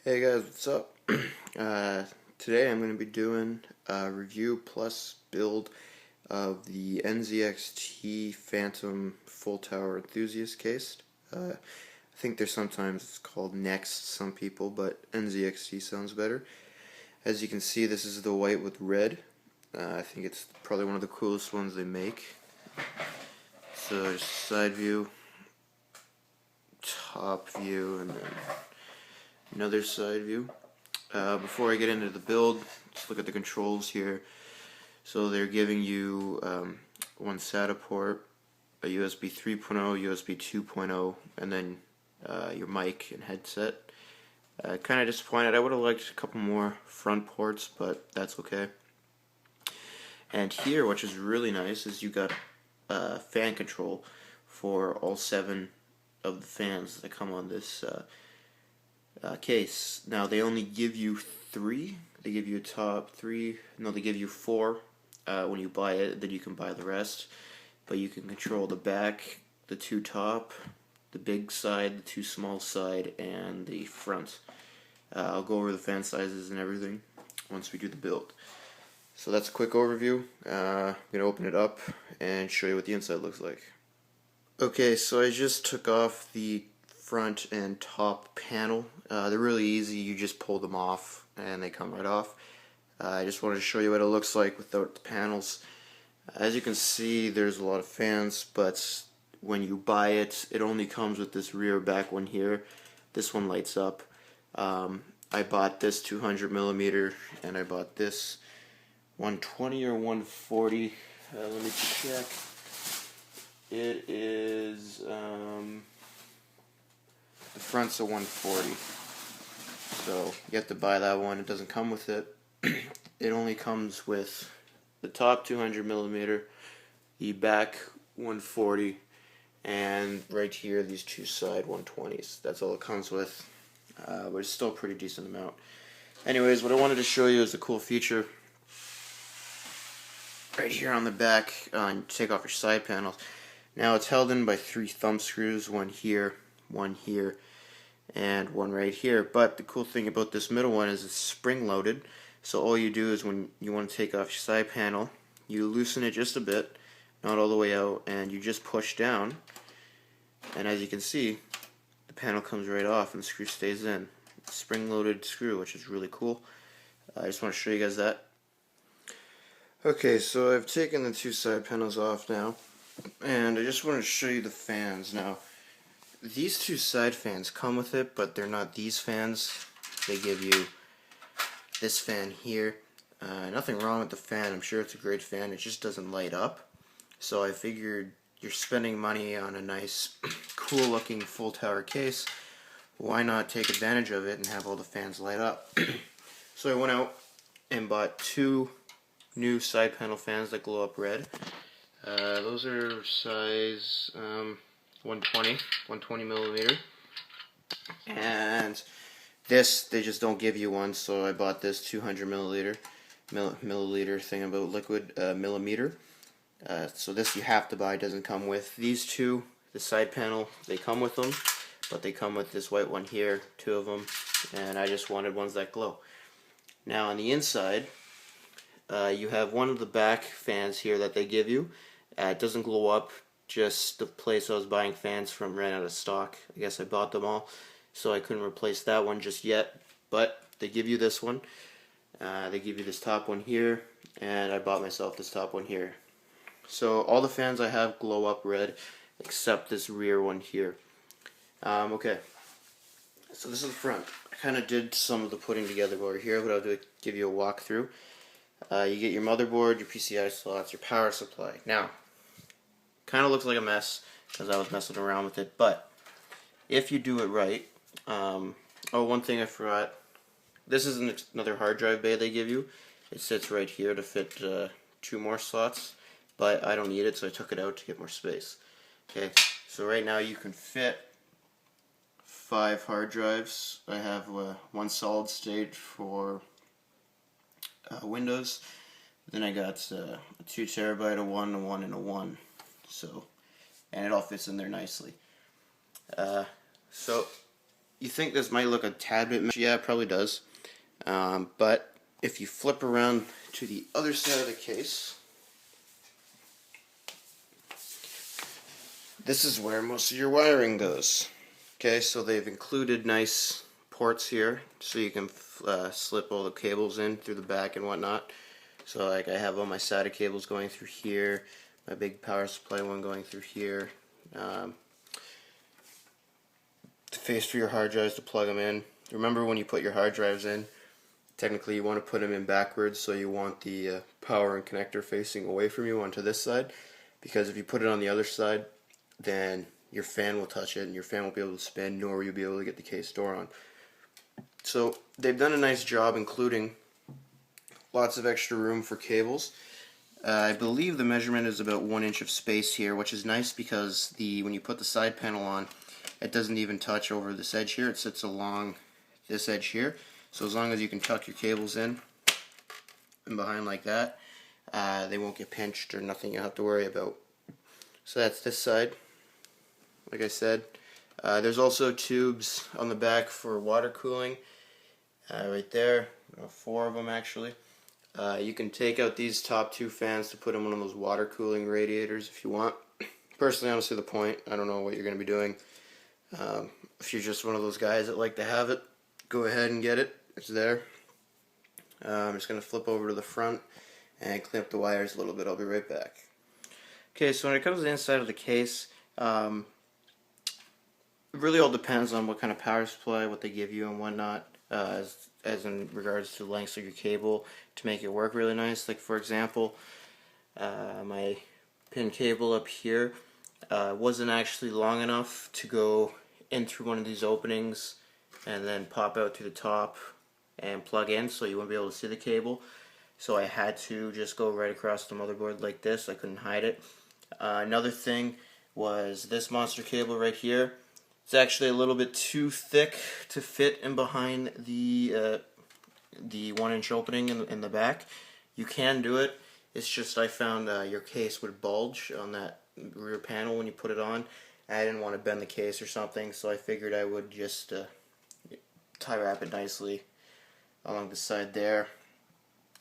Hey guys, what's up? Today I'm going to be doing a review plus build of the NZXT Phantom Full Tower Enthusiast case. I think there's sometimes it's called Next, some people, but NZXT sounds better. As you can see, this is the white with red. I think it's probably one of the coolest ones they make. So just side view, top view, and then another side view. Before I get into the build, let's look at the controls here. So they're giving you one SATA port, a USB 3.0, USB 2.0, and then your mic and headset. Kind of disappointed. I would have liked a couple more front ports, but that's okay. And here, which is really nice, is you got fan control for all 7 of the fans that come on this case. Now they only give you 3. They give you a top 3. No, they give you 4 when you buy it. Then you can buy the rest. But you can control the back, the 2 top, the big side, the 2 small side, and the front. I'll go over the fan sizes and everything once we do the build. So that's a quick overview. I'm going to open it up and show you what the inside looks like. Okay, so I just took off the front and top panel. They're really easy. You just pull them off and they come right off. I just wanted to show you what it looks like without the panels. As you can see, there's a lot of fans, but when you buy it, it only comes with this rear back one here. This one lights up. I bought this 200 millimeter and I bought this 120 or 140. Let me check. It is the front's a 140, so you have to buy that one. It doesn't come with it. It only comes with the top 200 millimeter, the back 140, and right here these 2 side 120s. That's all it comes with, but it's still a pretty decent amount. Anyways, what I wanted to show you is a cool feature. Right here on the back, you take off your side panels. Now it's held in by 3 thumb screws, one here, and one right here. But the cool thing about this middle one is it's spring loaded. So all you do is when you want to take off your side panel, you loosen it just a bit, not all the way out, and you just push down. And as you can see, the panel comes right off and the screw stays in. Spring loaded screw, which is really cool. I just want to show you guys that. Okay, so I've taken the 2 side panels off now, and I just want to show you the fans. Now, these 2 side fans come with it, but they're not these fans. They give you this fan here. Nothing wrong with the fan. I'm sure it's a great fan. It just doesn't light up. So I figured you're spending money on a nice, cool looking full tower case. Why not take advantage of it and have all the fans light up? So I went out and bought 2 new side panel fans that glow up red. Those are size 120 millimeter, and this, they just don't give you one, so I bought this 200 milliliter thing about liquid millimeter. So this you have to buy, doesn't come with these 2. The side panel, they come with them, but they come with this white one here, 2 of them, and I just wanted ones that glow. Now on the inside, you have one of the back fans here that they give you. It doesn't glow up, just the place I was buying fans from ran out of stock. I guess I bought them all, so I couldn't replace that one just yet. But they give you this one. They give you this top one here, and I bought myself this top one here. So all the fans I have glow up red, except this rear one here. Okay, so this is the front. I kind of did some of the putting together over here, but I'll give you a walkthrough. You get your motherboard, your PCI slots, your power supply. Now, kind of looks like a mess because I was messing around with it, but if you do it right, oh, one thing I forgot, this is another hard drive bay they give you. It sits right here to fit 2 more slots, but I don't need it, so I took it out to get more space. Okay, so right now you can fit 5 hard drives. I have one solid state for Windows. Then I got a 2 terabyte, a 1, a 1, and a 1. So, and it all fits in there nicely. So you think this might look a tad bit messy. Yeah, it probably does. But if you flip around to the other side of the case, this is where most of your wiring goes. Okay, so they've included nice ports here, so you can slip all the cables in through the back and whatnot. So like I have all my SATA cables going through here, my big power supply one going through here. The face for your hard drives to plug them in. Remember when you put your hard drives in, technically you want to put them in backwards, so you want the power and connector facing away from you onto this side, because if you put it on the other side, then your fan will touch it and your fan won't be able to spin, nor will you be able to get the case door on. So they've done a nice job including lots of extra room for cables. I believe the measurement is about 1 inch of space here, which is nice because when you put the side panel on, it doesn't even touch over this edge here. It sits along this edge here. So as long as you can tuck your cables in and behind like that, they won't get pinched or nothing you have to worry about. So that's this side. Like I said, there's also tubes on the back for water cooling. Right there, 4 of them actually. You can take out these top 2 fans to put in one of those water cooling radiators if you want. Personally, I don't see the point. I don't know what you're going to be doing. If you're just one of those guys that like to have it, go ahead and get it. It's there. I'm just going to flip over to the front and clean up the wires a little bit. I'll be right back. Okay, so when it comes to the inside of the case, it really all depends on what kind of power supply, what they give you and whatnot, as in regards to the lengths of your cable to make it work really nice. Like for example, my pin cable up here wasn't actually long enough to go in through one of these openings and then pop out through the top and plug in, so you wouldn't be able to see the cable. So I had to just go right across the motherboard like this. I couldn't hide it. Another thing was this monster cable right here. It's actually a little bit too thick to fit in behind the 1 inch opening in the back. You can do it. It's just I found your case would bulge on that rear panel when you put it on. I didn't want to bend the case or something, so I figured I would just tie wrap it nicely along the side there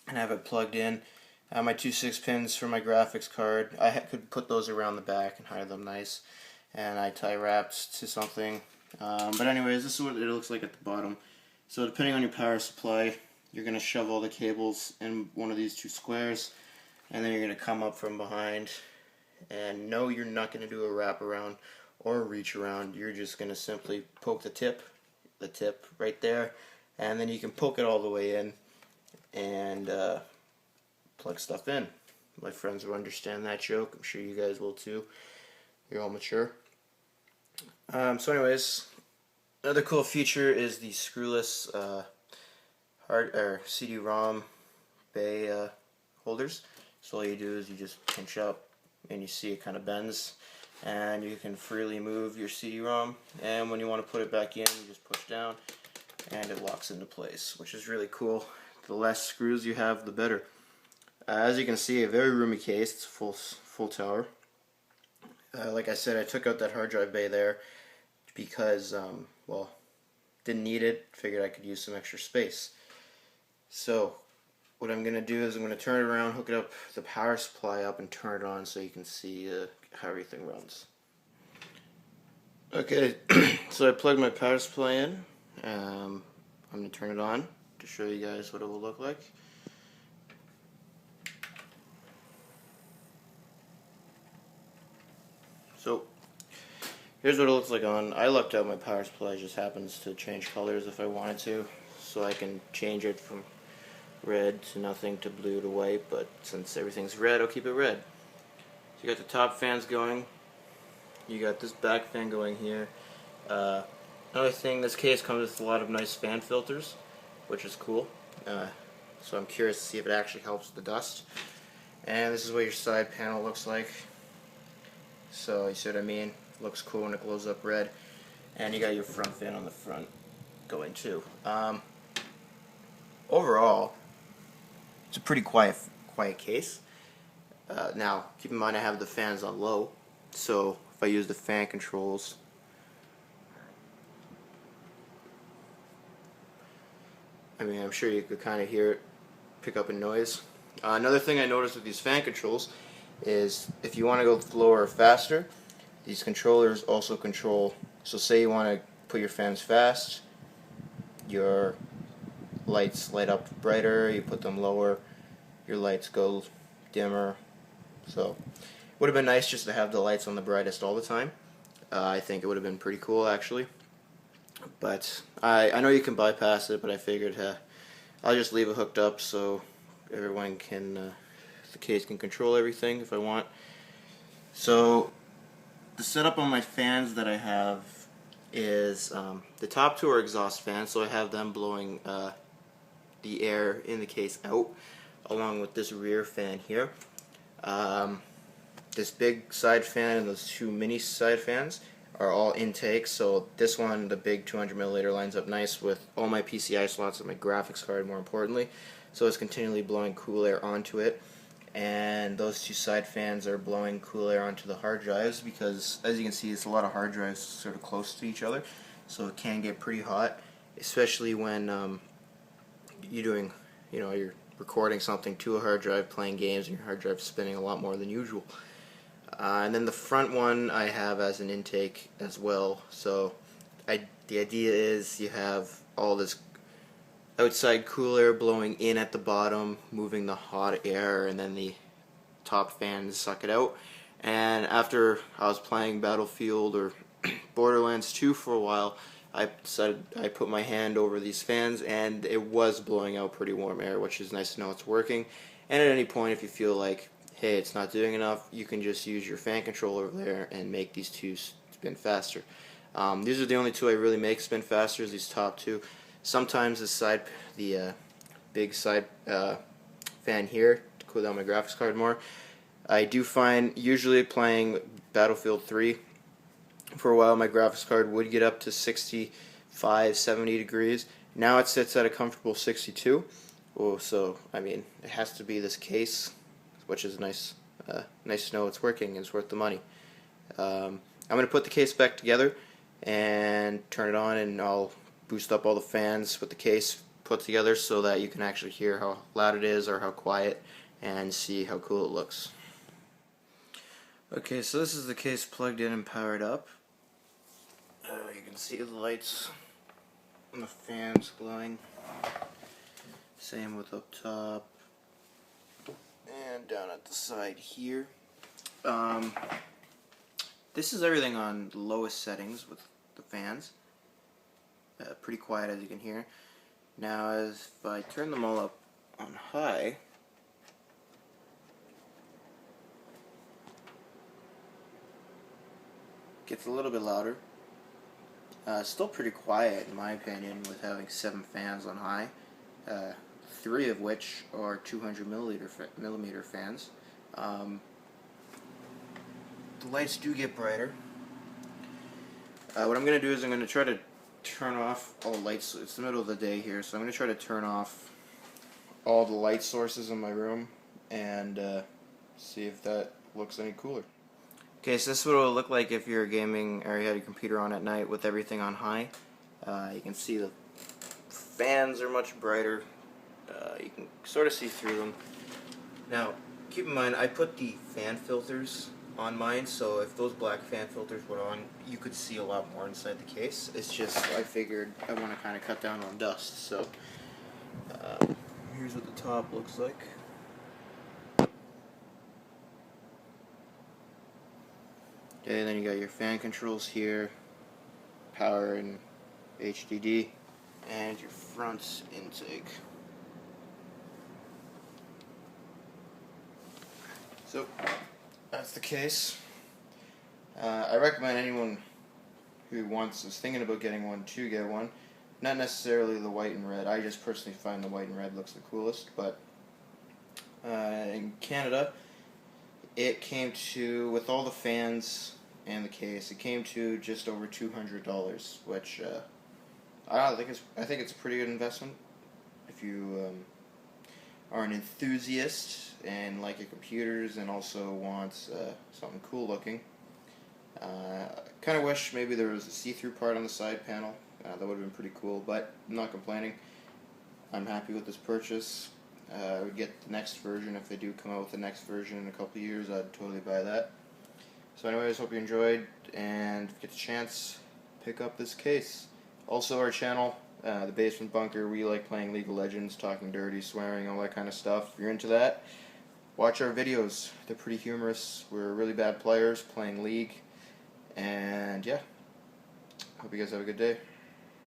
and have it plugged in. My 2 6-pins for my graphics card, I could put those around the back and hide them nice, and I tie wrapped to something. But anyways, this is what it looks like at the bottom. So depending on your power supply, you're going to shove all the cables in one of these 2 squares, and then you're going to come up from behind. And no, you're not going to do a wrap around or a reach around. You're just going to simply poke the tip right there, and then you can poke it all the way in and plug stuff in. My friends will understand that joke. I'm sure you guys will too. You're all mature. So anyways, another cool feature is the screwless CD-ROM bay holders. So all you do is you just pinch up and you see it kind of bends, and you can freely move your CD-ROM, and when you want to put it back in, you just push down and it locks into place, which is really cool. The less screws you have, the better. As you can see, a very roomy case. It's full tower. Like I said, I took out that hard drive bay there because, well, didn't need it. Figured I could use some extra space. So what I'm going to do is I'm going to turn it around, hook it up, the power supply up, and turn it on so you can see how everything runs. Okay, so I plugged my power supply in. I'm going to turn it on to show you guys what it will look like. So here's what it looks like on. I lucked out my power supply just happens to change colors if I wanted to, so I can change it from red to nothing to blue to white, but since everything's red, I'll keep it red. So you got the top fans going, you got this back fan going here. Another thing, this case comes with a lot of nice fan filters, which is cool. So I'm curious to see if it actually helps the dust. And this is what your side panel looks like. So you see what I mean? Looks cool when it glows up red. And you got your front fan on the front going too. Overall, it's a pretty quiet case. Now, keep in mind I have the fans on low, so if I use the fan controls, I mean, I'm sure you could kind of hear it pick up a noise. Another thing I noticed with these fan controls is if you want to go slower or faster, these controllers also control. So say you want to put your fans fast, your lights light up brighter, you put them lower, your lights go dimmer. So would have been nice just to have the lights on the brightest all the time. I think it would have been pretty cool actually. But I know you can bypass it, but I figured I'll just leave it hooked up so everyone can, the case can control everything if I want. So the setup on my fans that I have is the top two are exhaust fans, so I have them blowing the air in the case out, along with this rear fan here. This big side fan and those two mini side fans are all intakes, so this one, the big 200 milliliter, lines up nice with all my PCI slots and my graphics card, more importantly, so it's continually blowing cool air onto it. And those two side fans are blowing cool air onto the hard drives because, as you can see, it's a lot of hard drives sort of close to each other, so it can get pretty hot, especially when you're doing, you're recording something to a hard drive, playing games, and your hard drive's spinning a lot more than usual. And then the front one I have as an intake as well. So the idea is you have all this outside cool air blowing in at the bottom, moving the hot air, and then the top fans suck it out. And after I was playing Battlefield or Borderlands 2 for a while, I decided I put my hand over these fans, and it was blowing out pretty warm air, which is nice to know it's working. And at any point, if you feel like, hey, it's not doing enough, you can just use your fan controller over there and make these two spin faster. These are the only two I really make spin faster, is these top two. Sometimes the big side fan here to cool down my graphics card more. I do find, usually playing Battlefield 3, for a while my graphics card would get up to 65, 70 degrees. Now it sits at a comfortable 62. Oh, so, I mean, it has to be this case, which is nice. Nice to know it's working and it's worth the money. I'm going to put the case back together and turn it on, and I'll boost up all the fans with the case put together so that you can actually hear how loud it is or how quiet, and see how cool it looks. Okay, so this is the case plugged in and powered up. You can see the lights and the fans glowing. Same with up top and down at the side here. This is everything on the lowest settings with the fans. Pretty quiet, as you can hear. Now, if I turn them all up on high, it gets a little bit louder. Still pretty quiet, in my opinion, with having 7 fans on high. 3 of which are 200 millimeter fans. The lights do get brighter. What I'm going to do is I'm going to try to turn off all the lights. It's the middle of the day here, so I'm going to try to turn off all the light sources in my room and see if that looks any cooler. Okay, so this is what it will look like if you're gaming or you have your computer on at night with everything on high. You can see the fans are much brighter. You can sort of see through them. Now, keep in mind, I put the fan filters on mine, so if those black fan filters were on, you could see a lot more inside the case. It's just, I figured I want to kind of cut down on dust, so here's what the top looks like. Okay, and then you got your fan controls here, power and HDD, and your front intake. So, that's the case. I recommend anyone who is thinking about getting one to get one. Not necessarily the white and red. I just personally find the white and red looks the coolest. But in Canada, it came to, with all the fans and the case, it came to just over $200, which I think it's a pretty good investment if you are an enthusiast and like your computers and also want something cool looking. Kind of wish maybe there was a see-through part on the side panel. That would have been pretty cool, but I'm not complaining. I'm happy with this purchase. I would get the next version if they do come out with the next version in a couple of years. I'd totally buy that. So anyways, hope you enjoyed, and if you get the chance, pick up this case. Also our channel, The Basement Bunker, we like playing League of Legends, talking dirty, swearing, all that kind of stuff. If you're into that, watch our videos. They're pretty humorous. We're really bad players playing League. And yeah, hope you guys have a good day.